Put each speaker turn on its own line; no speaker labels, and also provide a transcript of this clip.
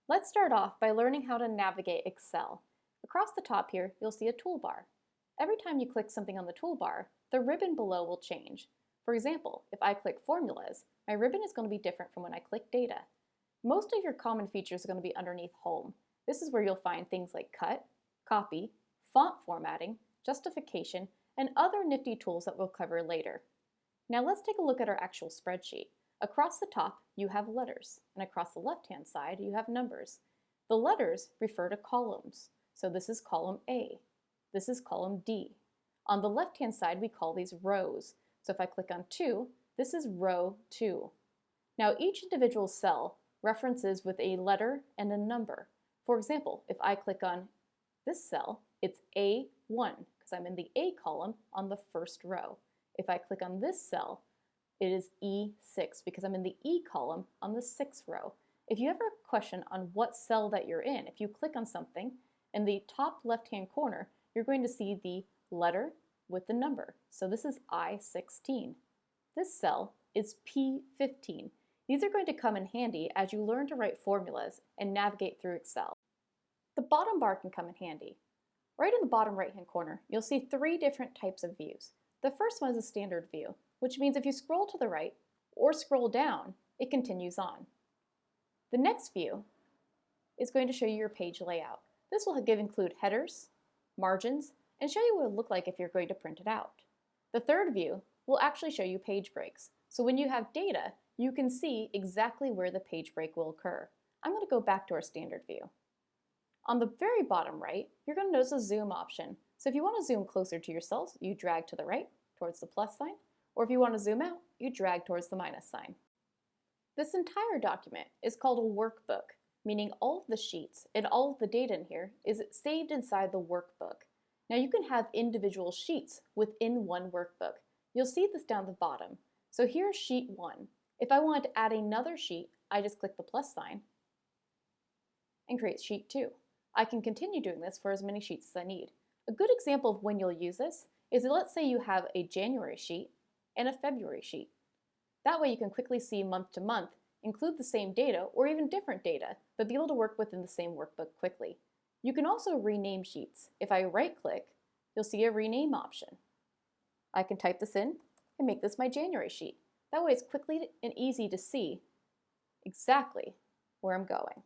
Let's start off by learning how to navigate Excel. Across the top here, you'll see a toolbar. Every time you click something on the toolbar, the ribbon below will change. For example, if I click Formulas, my ribbon is going to be different from when I click Data. Most of your common features are going to be underneath Home. This is where you'll find things like Cut, Copy, Font Formatting, Justification, and other nifty tools that we'll cover later. Now let's take a look at our actual spreadsheet. Across the top, you have letters, and across the left-hand side, you have numbers. The letters refer to columns, so this is column A. This is column D. On the left-hand side, we call these rows. So if I click on 2, this is row 2. Now each individual cell references with a letter and a number. For example, if I click on this cell, it's A1 because I'm in the A column on the first row. If I click on this cell, it is E6 because I'm in the E column on the 6th row. If you have a question on what cell that you're in, if you click on something, in the top left-hand corner, you're going to see the letter with the number. So this is I16. This cell is P15. These are going to come in handy as you learn to write formulas and navigate through Excel. The bottom bar can come in handy. Right in the bottom right-hand corner, you'll see 3 different types of views. The first one is a standard view, which means if you scroll to the right or scroll down, it continues on. The next view is going to show you your page layout. This will include headers, margins, and show you what it will look like if you're going to print it out. The third view will actually show you page breaks. So when you have data, you can see exactly where the page break will occur. I'm going to go back to our standard view. On the very bottom right, you're going to notice a zoom option. So if you want to zoom closer to your cells, you drag to the right towards the plus sign, or if you want to zoom out, you drag towards the minus sign. This entire document is called a workbook, meaning all of the sheets and all of the data in here is saved inside the workbook. Now you can have individual sheets within one workbook. You'll see this down the bottom. So here's sheet 1. If I wanted to add another sheet, I just click the plus sign and create sheet 2. I can continue doing this for as many sheets as I need. A good example of when you'll use this is that let's say you have a January sheet and a February sheet. That way you can quickly see month to month, include the same data or even different data, but be able to work within the same workbook quickly. You can also rename sheets. If I right-click, you'll see a rename option. I can type this in and make this my January sheet. That way it's quickly and easy to see exactly where I'm going.